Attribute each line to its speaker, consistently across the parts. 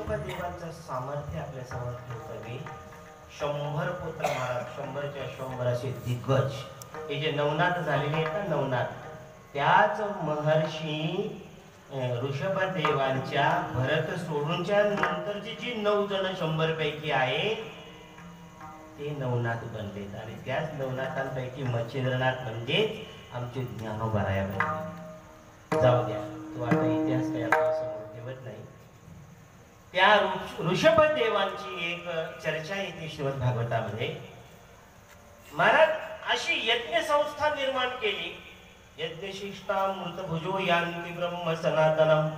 Speaker 1: ऋषभदेवांचं सामर्थ्य आपल्या समोर ठेवतो मी. 100 पुत्र महाराज, 100च्या 100 असे दिग्गज, हे जे नवनाथ झालेले आहेत ना, नवनाथ, त्याच महर्षी ऋषभदेवांच्या भरत सोडूनच्या नंतरची जी 9 जण 100 पैकी आहेत ते नवनाथ बनलेत. आणि त्याच नवनाथांपैकी मच्छिंद्रनाथ म्हणजेच आमचे ज्ञानोबा बनले. जाऊ द्या, तो आता इतिहास काही आपल्या समोर ठेवत नाही. त्या ऋषभदेवांची एक चर्चा येते श्रीमद भागवतामध्ये. महाराज अशी यज्ञ संस्था निर्माण केली. यज्ञशिष्टामृतभुजो यान्ति ब्रह्म सनातनम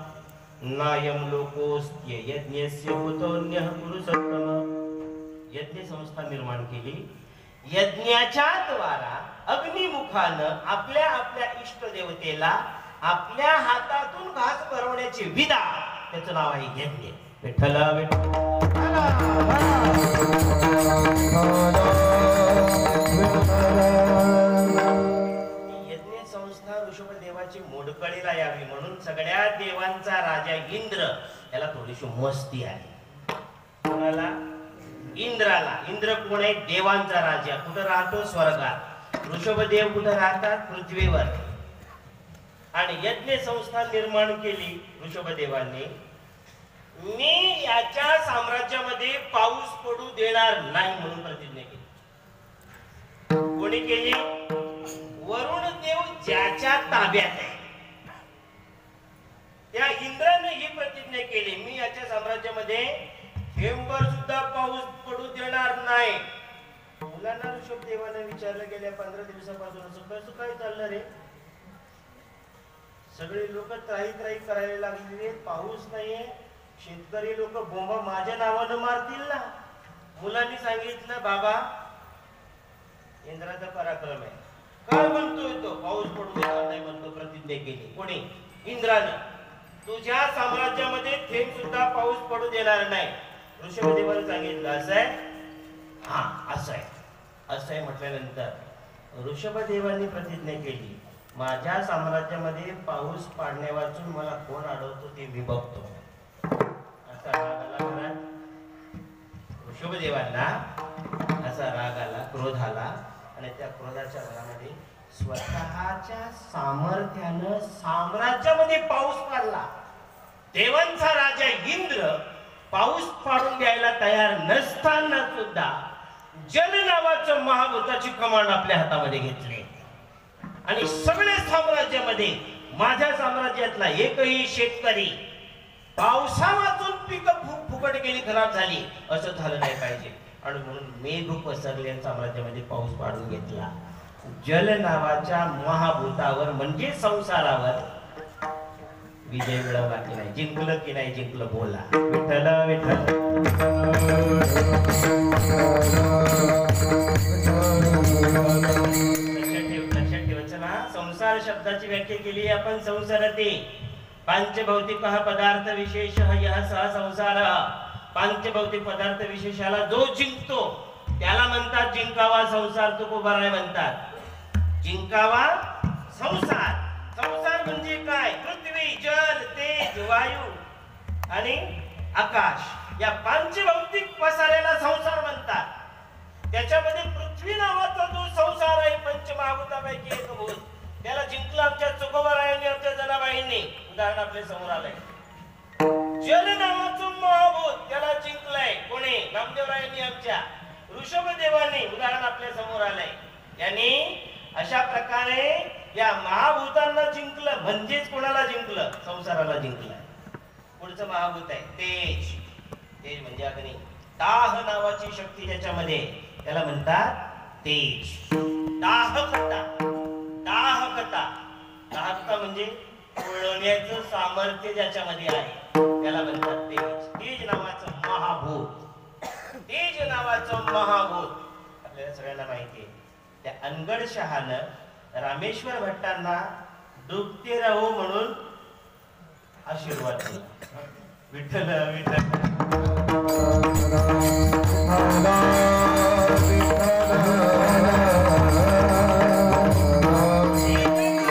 Speaker 1: नायम लोकोस्त्य यज्ञस्य कुतोन्यः पुरुषोत्तम. यज्ञ संस्था निर्माण केली. यज्ञाच्या द्वारा अग्निमुखानं आपल्या आपल्या इष्टदेवतेला आपल्या हातातून घास भरवण्याची विधा, त्याचं नाव आहे यज्ञ. विठ्ठल यज्ञ संस्था ऋषभदेवाची मोडकळीला यावी म्हणून सगळ्या देवांचा राजा इंद्र याला थोडीशी मस्ती आली. कोणाला? इंद्राला. इंद्र कोण आहे? देवांचा राजा. कुठं राहतो? स्वर्गात. ऋषभदेव कुठं राहतात? पृथ्वीवर. आणि यज्ञ संस्था निर्माण केली ऋषभदेवांनी. मी याच्या साम्राज्यामध्ये पाऊस पडू देणार नाही म्हणून प्रतिज्ञा केली. कोणी केली? वरुण देव ज्याच्या ताब्यात आहे त्या इंद्राने ही प्रतिज्ञा केली, मी याच्या साम्राज्यामध्ये थेंबर सुद्धा पाऊस पडू देणार नाही. मुलांना ऋषभदेवाने विचारलं गेल्या 15 दिवसापासून असं कसं काय चाललं रे? सगळे लोक त्राही करायला लागलेले, पाऊस नाहीये, शेतकरी लोक बोंबा माझ्या नावानं मारतील ना. मुलांनी सांगितलं, बाबा इंद्राचा पराक्रम आहे. काय म्हणतोय तो? पाऊस पडू देणार नाही म्हणतो. प्रतिज्ञा केली. कोणी? इंद्रानं. तुझ्या साम्राज्यामध्ये थेंब सुद्धा पाऊस पडू देणार नाही. ऋषभदेवाने सांगितलं असं आहे? हा असं आहे. असं आहे म्हटल्यानंतर ऋषभदेवांनी प्रतिज्ञा केली, माझ्या साम्राज्यामध्ये पाऊस पाडण्या वाचून मला कोण अडवतो ते मी बघतो. असा राग आला घरात ऋषभदेवांना. असा राग आला, क्रोध आला. आणि त्या क्रोधाच्या भरामध्ये स्वतःच्या सामर्थ्यानं साम्राज्यामध्ये पाऊस पाडला. देवांचा राजा इंद्र पाऊस पाडून द्यायला तयार नसताना सुद्धा जल नावाचं महाभूताची कमान आपल्या हातामध्ये घेतली आणि सगळे साम्राज्यामध्ये माझ्या साम्राज्यातला एकही शेतकरी पावसा वाचून पिकं फुकट गेली, खराब झाली, असं झालं नाही पाहिजे. आणि म्हणून मेघ पसरले, साम्राज्यामध्ये पाऊस पाडून घेतला. जल नावाच्या महाभूतावर म्हणजे संसारावर विजय मिळवला की नाही? जिंकलं की नाही? जिंकलं. बोला विठ्ठल विठ्ठल. लक्षात ठेवायचं ना. संसार शब्दाची व्याख्या केली आपण. संसारते पांचभौतिक पदार्थ विशेष यः सह संसार. पांचभौतिक पदार्थ विशेषाला जो जिंकतो त्याला म्हणतात जिंकावा संसार. तुकोबाराय म्हणतात जिंकावा संसार. संसार म्हणजे काय? पृथ्वी, जल, तेज, वायू आणि आकाश या पंचभौतिक पसाऱ्याला संसार म्हणतात. त्याच्यामध्ये पृथ्वी नावाचा जो संसार आहे पंचमहाभूतापैकी एक भूत, त्याला जिंकलं आमच्या तुकोबारायांनी, आमच्या जनाबाईंनी. उदाहरण आपल्या समोर आलंय. जल नावाचं महाभूत त्याला जिंकलंय कोणी? नामदेवरायांनी, आमच्या ऋषभदेवांनी. उदाहरण आपल्या समोर आलंय. यांनी अशा प्रकारे या महाभूतांना जिंकलं. म्हणजेच कोणाला जिंकलं? संसाराला जिंकलं. पुढचं महाभूत आहे तेज. तेज म्हणजे अग्नी. दाह नावाची शक्ती ज्याच्यामध्ये, त्याला म्हणतात तेज. दाहकता. दाहकता. दाहकता म्हणजे पळण्याचं सामर्थ्य ज्याच्यामध्ये आहे त्याला म्हणतात तेज. तेज नावाचं महाभूत. तेज नावाचं महाभूत आपल्याला सगळ्यांना माहिती आहे. त्या अनगड शहानं रामेश्वर भट्टांना डुबते राहू म्हणून आशीर्वाद दिला. विठ्ठल विठ्ठल.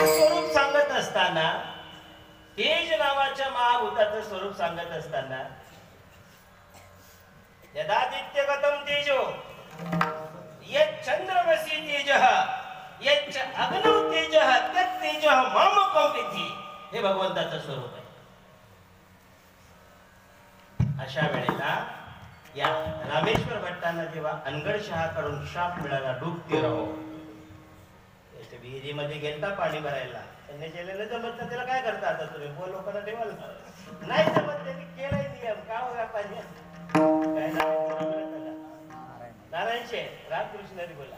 Speaker 1: स्वरूप सांगत असताना, तेज नावाच्या महाभूताचं स्वरूप सांगत असताना यदादित्यगतं तेजो यच्चंद्रमसि तेजः यच्च अग्नौ तेजः तत् तेजः मामकं विद्धि. हे भगवंताचं स्वरूप आहे. अशा वेळेला या रामेश्वर भट्टांना जेव्हा अनगडशहाकडून शाप मिळाला, डुबते राहो, त्याच्या विहिरीमध्ये गेलता पाणी भरायला, त्यांनी केलेलं जमत ना, त्याला काय करता आता तुम्ही बोल लोकांना ठेवाल नाही जमत, त्यांनी केलाय नियम का होगा पाणी काय नारायणचे रामकृष्णरी बोला,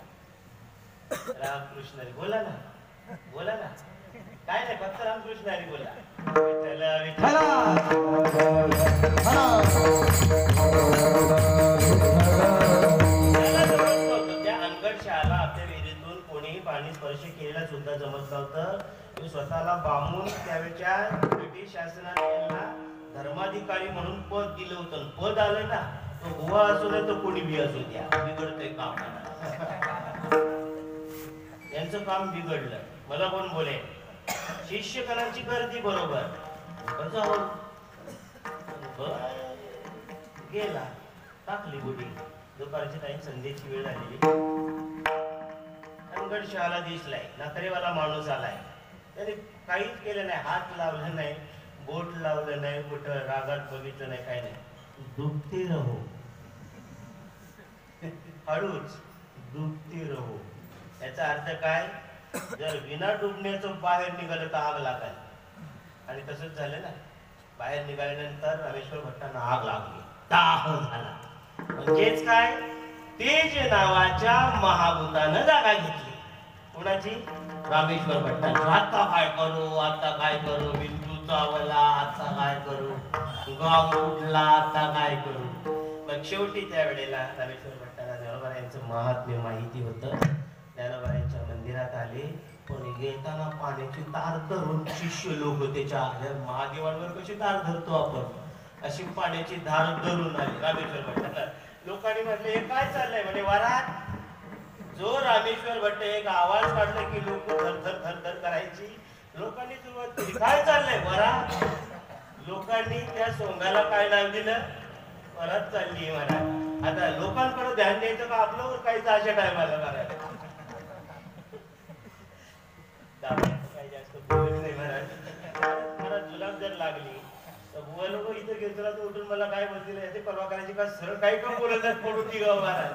Speaker 1: रामकृष्णरी बोला ना, बोला ना, काय नाही फक्त रामकृष्णरी बोला. त्या अनगडशहाला आपल्या विहिरीतून कोणीही पाणी स्पर्श केलेला सुद्धा जमत नव्हतं. मी स्वतःला बांबून त्यावेळच्या ब्रिटिश शासनाने यांना धर्माधिकारी म्हणून पद दिलं होतं. पद आलं ना, तो बुवा असू दे तो कोणी बी असू द्या, बिघडतंय काम. यांचं काम बिघडलं. मला कोण बोले शिष्यगणांची गर्दी बरोबर गेला, टाकली बुडी. दुपारची टाइम संध्येची वेळ झालेली. अनगडशहाला दिसलाय, नाकरेवाला माणूस आलाय. त्याने काहीच केलं नाही, हात लावला नाही, बोट लावलं नाही, कुठं रागात बघितलं नाही, काय नाही. डुबते रहो, हळूच डुबते रहो. याचा अर्थ काय, जर विना डुबण्याचं बाहेर निघालं तर आग लागाल. आणि तसंच झालं ना, बाहेर निघाल्यानंतर रामेश्वर भट्टांना आग लागली, दाह झाला. म्हणजेच काय, तेज नावाच्या महाभूतानं जागा घेतली. कोणाची? रामेश्वर भट्टांची. आता काय करू, आता काय करू, बिंदू चावला, आता काय करू, गाव फुटला, आता काय करू. मग शेवटी त्या वेळेला रामेश्वर भट्टांना ज्ञानोबा यांचं महात्म्य माहिती होतं. ज्ञानोबा यांच्या मंदिरात आले, पण येताना पाण्याची तार धरून शिष्य लोक त्याच्या महादेवांवर कशी तार धरतो आपण, अशी पाण्याची धार धरून आली रामेश्वर भट्टाला. लोकांनी म्हटलं हे काय चाललंय, म्हणजे वरात. जो रामेश्वर भट्ट एक आवाज काढला की लोक धर धर धर करायची. लोकांनी सुरुवात केली, काय चाललंय वरात. लोकांनी त्या सोंगाला काय नाव दिलं, वरात चालली महाराज. आता लोकांकडे ध्यान द्यायचं का आपलं काहीच अशा टायमाला करायला काही जास्त बोलत नाही महाराज. मला जुलाब जर लागली तर बुवा लोक इथं घेतला तर उठून मला काय बोलतील, याची परवा करायची का, सरळ काही पण बोलत नाही, पडून ती गाव महाराज.